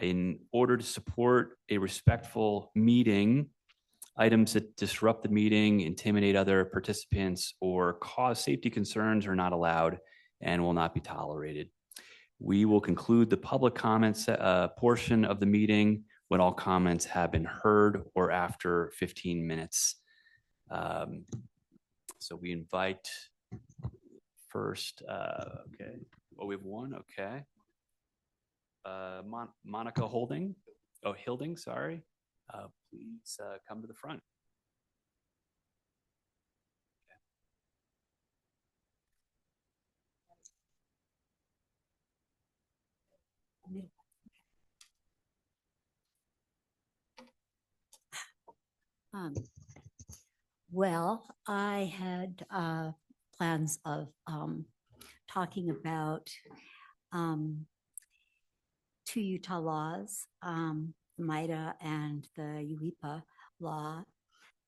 In order to support a respectful meeting, items that disrupt the meeting, intimidate other participants, or cause safety concerns are not allowed and will not be tolerated. We will conclude the public comments portion of the meeting when all comments have been heard or after 15 minutes. So we invite first, okay. Oh, we have one, okay. Monica Hilding, sorry. Please come to the front. Well, I had plans of talking about 2 Utah laws, the MITA and the UIPA law,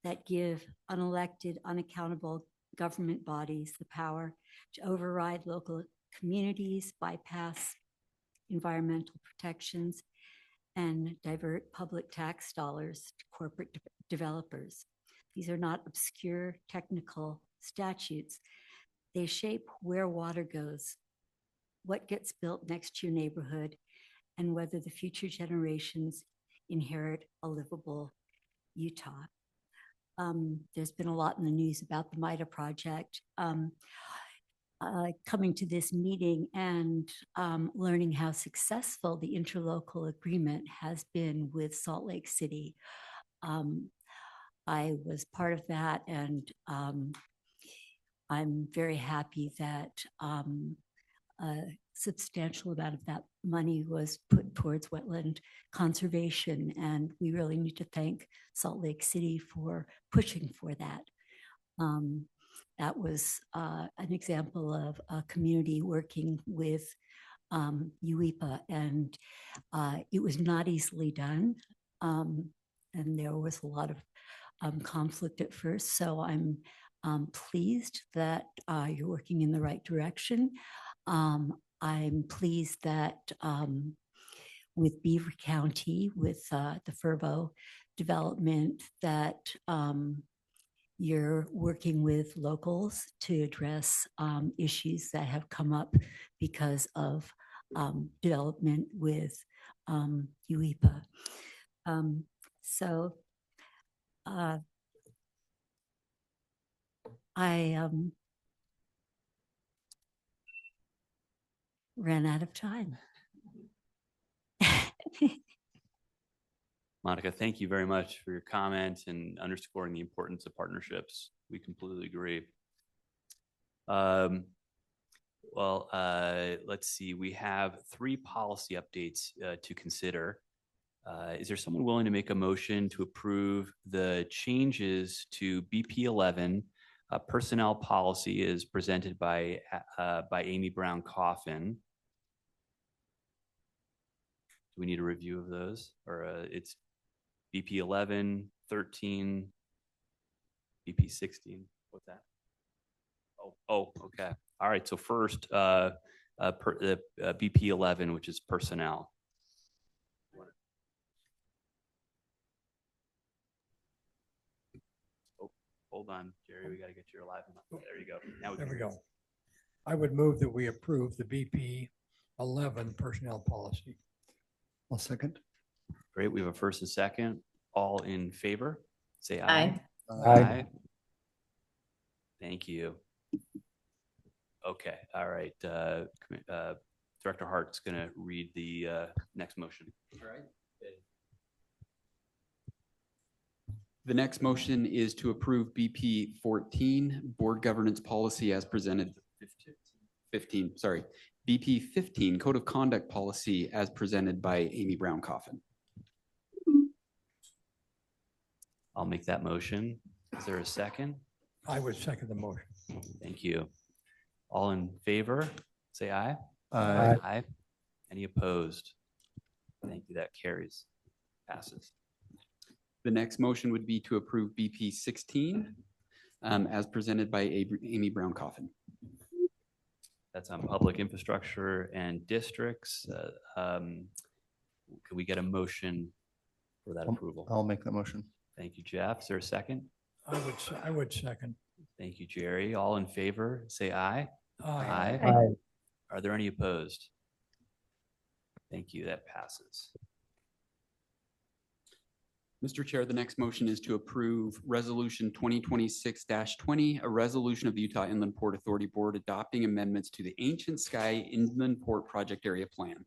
that give unelected, unaccountable government bodies the power to override local communities, bypass environmental protections, and divert public tax dollars to corporate developers. These are not obscure technical statutes. They shape where water goes, what gets built next to your neighborhood, and whether the future generations inherit a livable Utah. There's been a lot in the news about the MITA project. Coming to this meeting and learning how successful the interlocal agreement has been with Salt Lake City. I was part of that, and I'm very happy that a substantial amount of that money was put towards wetland conservation, and we really need to thank Salt Lake City for pushing for that. That was an example of a community working with UIPA, and it was not easily done, and there was a lot of conflict at first. So I'm pleased that you're working in the right direction. I'm pleased that with Beaver County, with the Fervo development, that you're working with locals to address issues that have come up because of development with UIPA. I ran out of time. Monica, thank you very much for your comments and underscoring the importance of partnerships. We completely agree. Let's see. We have 3 policy updates to consider. Is there someone willing to make a motion to approve the changes to BP 11 Personnel policy is presented by Amy Brown Coffin. Do we need a review of those? Or it's BP 11, 13, BP 16. What's that? Oh, okay. All right. So first, BP 11, which is personnel. Oh, hold on, Jerry. We got to get your live. There you go. Now There we go. I would move that we approve the BP 11 personnel policy. I'll second. Great. We have a first and second. All in favor, say Aye. Aye. Thank you. Okay. All right. Director Hart's going to read the next motion. All right. The next motion is to approve BP 14, Board Governance Policy as presented. 15, sorry. BP 15, Code of Conduct Policy as presented by Amy Brown Coffin. I'll make that motion. Is there a second? I would second the motion. Thank you. All in favor, say aye. Aye. Aye. Any opposed? Thank you. That carries. Passes. The next motion would be to approve BP 16 as presented by Amy Brown Coffin. That's on public infrastructure and districts. Can we get a motion for that approval? I'll make that motion. Thank you, Jeff. Is there a second? I would second. Thank you, Jerry. All in favor, say aye. Aye. Aye. Are there any opposed? Thank you. That passes. Mr. Chair, the next motion is to approve Resolution 2026-20, a resolution of the Utah Inland Port Authority Board adopting amendments to the Ancient Sky Inland Port Project Area Plan.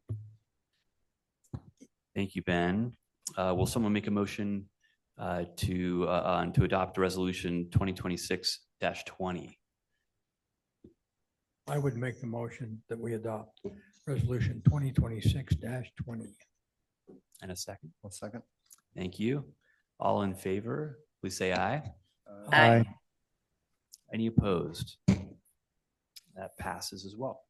Thank you, Ben. Will someone make a motion to adopt Resolution 2026-20? I would make the motion that we adopt Resolution 2026-20. And a second? I'll second. Thank you. All in favor, please say aye. Aye. Any opposed? That passes as well.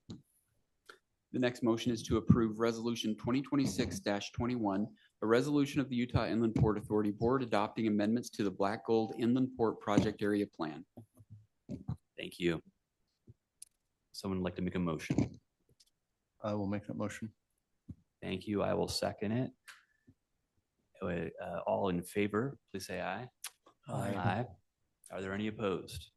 The next motion is to approve Resolution 2026-21, a resolution of the Utah Inland Port Authority Board adopting amendments to the Black Gold Inland Port Project Area Plan. Thank you. Someone would like to make a motion? I will make that motion. Thank you. I will second it. All in favor, please say aye. Aye. Are there any opposed?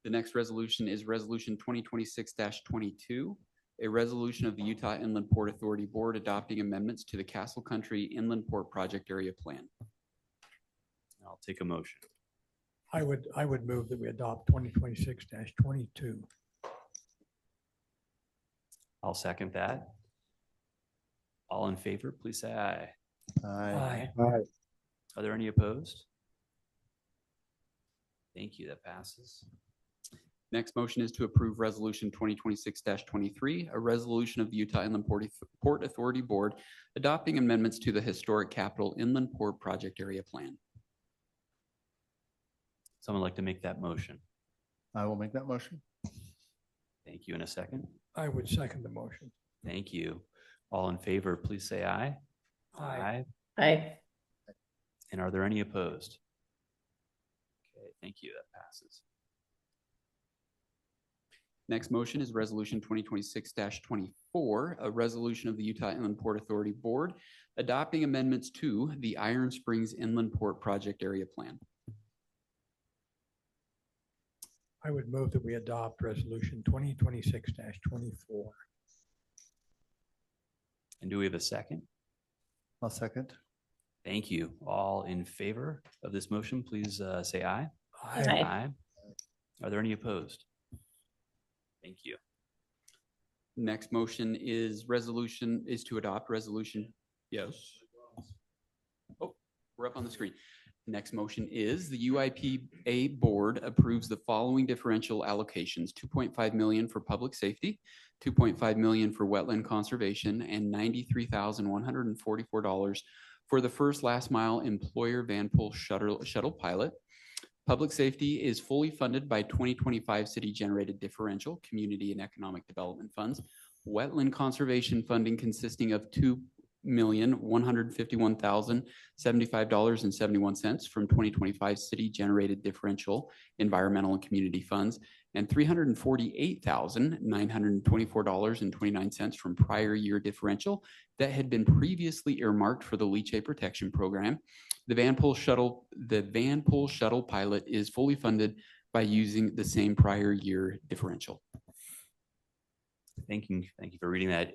The next resolution is Resolution 2026-22, a resolution of the Utah Inland Port Authority Board adopting amendments to the Castle Country Inland Port Project Area Plan. I'll take a motion. I would move that we adopt 2026-22. I'll second that. All in favor, please say aye. Aye. Are there any opposed? Thank you. That passes. Next motion is to approve Resolution 2026-23, a resolution of the Utah Inland Port Authority Board adopting amendments to the Historic Capital Inland Port Project Area Plan. Someone like to make that motion? I will make that motion. Thank you. In a second. I would second the motion. Thank you. All in favor, please say aye. Aye. Aye. And are there any opposed? Okay, thank you. That passes. Next motion is Resolution 2026-24, a resolution of the Utah Inland Port Authority Board adopting amendments to the Iron Springs Inland Port Project Area Plan. I would move that we adopt Resolution 2026-24. And do we have a second? I'll second. Thank you. All in favor of this motion, please say aye. Aye. Are there any opposed? Thank you. Next motion is to adopt resolution. Yes. Oh, we're up on the screen. Next motion is the UIPA board approves the following differential allocations: 2.5 million for public safety, 2.5 million for wetland conservation, and $93,144 for the first last mile employer van pool shuttle pilot. Public safety is fully funded by 2025 city generated differential, community and economic development funds. Wetland conservation funding consisting of $2,151,075.71 from 2025 city generated differential environmental and community funds, and $348,924.29 from prior year differential that had been previously earmarked for the leachate protection program. The van pool shuttle pilot is fully funded by using the same prior year differential. Thank you for reading that.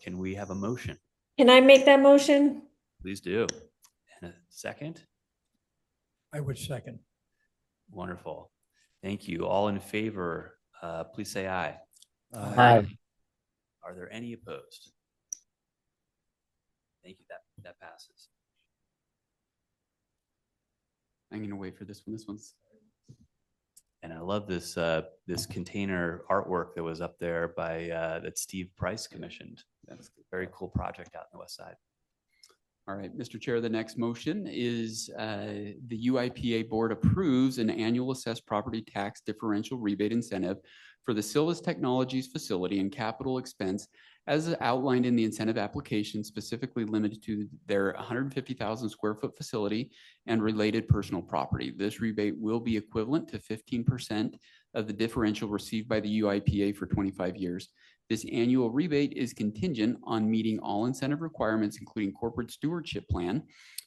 Can we have a motion? Can I make that motion? Please do. And a second? I would second. Wonderful. Thank you. All in favor, please say aye. Aye. Are there any opposed? Thank you. That passes. I'm going to wait for this one. This one's. And I love this this container artwork that was up there by that Steve Price commissioned. That's a very cool project out in the west side. All right, Mr. Chair, the next motion is the UIPA board approves an annual assessed property tax differential rebate incentive for the Silvus Technologies facility and capital expense as outlined in the incentive application, specifically limited to their 150,000 square foot facility and related personal property. This rebate will be equivalent to 15% of the differential received by the UIPA for 25 years. This annual rebate is contingent on meeting all incentive requirements, including corporate stewardship plan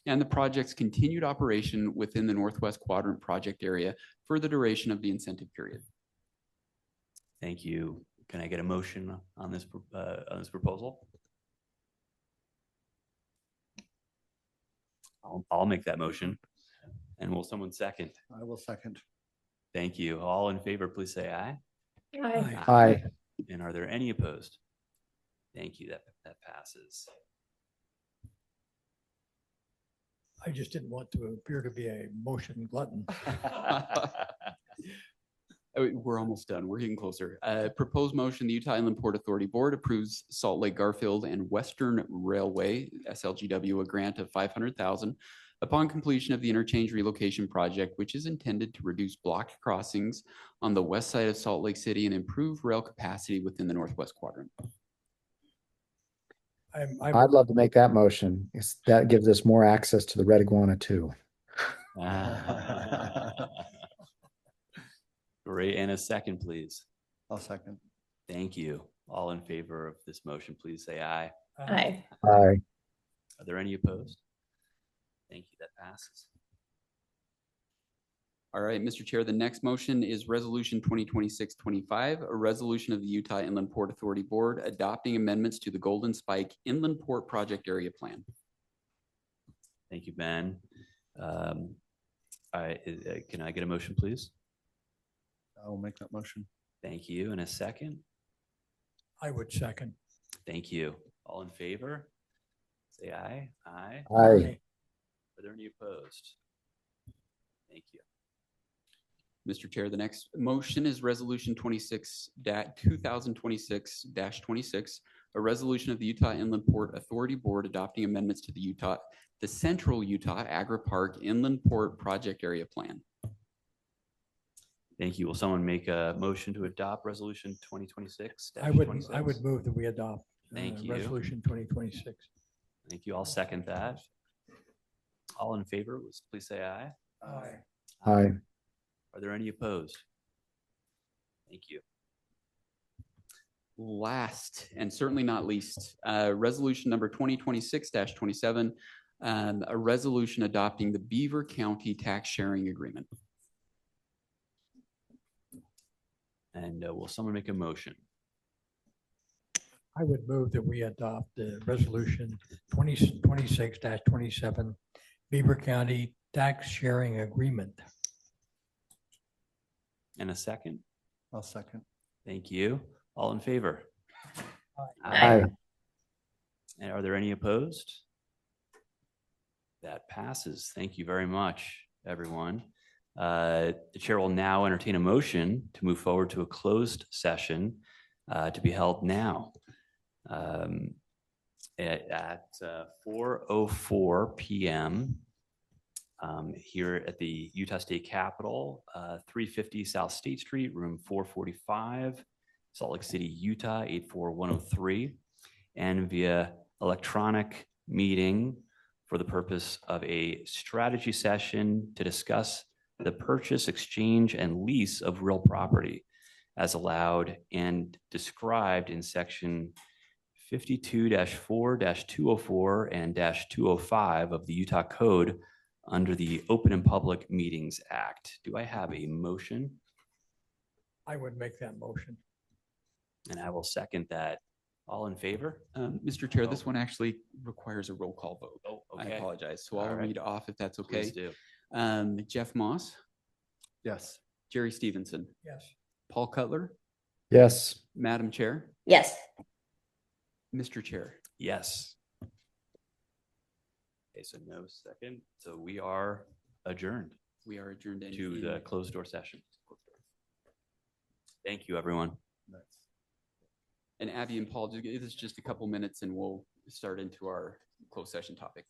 and the project's continued operation within the Northwest Quadrant project area for the duration of the incentive period. Thank you. Can I get a motion on this proposal? I'll make that motion. And will someone second? I will second. Thank you. All in favor, please say aye. Aye. Aye. And are there any opposed? Thank you. That passes. I just didn't want to appear to be a motion glutton. We're almost done. We're getting closer. Proposed motion, the Utah Inland Port Authority Board approves Salt Lake Garfield and Western Railway, SLGW, a grant of $500,000 upon completion of the interchange relocation project, which is intended to reduce blocked crossings on the west side of Salt Lake City and improve rail capacity within the Northwest Quadrant. I'd love to make that motion. That gives us more access to the Red Iguana too. Great. And a second, please. I'll second. Thank you. All in favor of this motion, please say aye. Aye. Aye. Are there any opposed? Thank you. That passes. All right, Mr. Chair, the next motion is Resolution 2026-25, a resolution of the Utah Inland Port Authority Board adopting amendments to the Golden Spike Inland Port Project Area Plan. Thank you, Ben. Can I get a motion, please? I will make that motion. Thank you. And a second? I would second. Thank you. All in favor? Say aye. Aye. Aye. Are there any opposed? Thank you. Mr. Chair, the next motion is Resolution 2026-26, a resolution of the Utah Inland Port Authority Board adopting amendments to the Central Utah Agri Park Inland Port Project Area Plan. Thank you. Will someone make a motion to adopt Resolution 2026? I would move that we adopt Thank you. Resolution 2026. Thank you. I'll second that. All in favor, please say aye. Aye. Aye. Are there any opposed? Thank you. Last and certainly not least, resolution number 2026-27, a resolution adopting the Beaver County Tax Sharing Agreement. And will someone make a motion? I would move that we adopt the resolution 2026-27 Beaver County Tax Sharing Agreement. And a second? I'll second. Thank you. All in favor? Aye. And are there any opposed? That passes. Thank you very much, everyone. The chair will now entertain a motion to move forward to a closed session to be held now. at 4:04 PM here at the Utah State Capitol, 350 South State Street, room 445, Salt Lake City, Utah, 84103, and via electronic meeting for the purpose of a strategy session to discuss the purchase, exchange, and lease of real property as allowed and described in section 52-4-204 and -205 of the Utah Code under the Open and Public Meetings Act. Do I have a motion? I would make that motion. And I will second that. All in favor? Mr. Chair, this one actually requires a roll call vote. Oh, I okay. apologize. So All I'll right. read off if that's okay. Please do. Jeff Moss, Yes. Jerry Stevenson, Yes. Paul Cutler, Yes. Madam Chair, Yes. Mr. Chair. Yes. Okay, so no second. So we are adjourned We are adjourned to the closed door session. Thank you, everyone. And Abby and Paul, just give us just a couple minutes and we'll start into our closed session topic.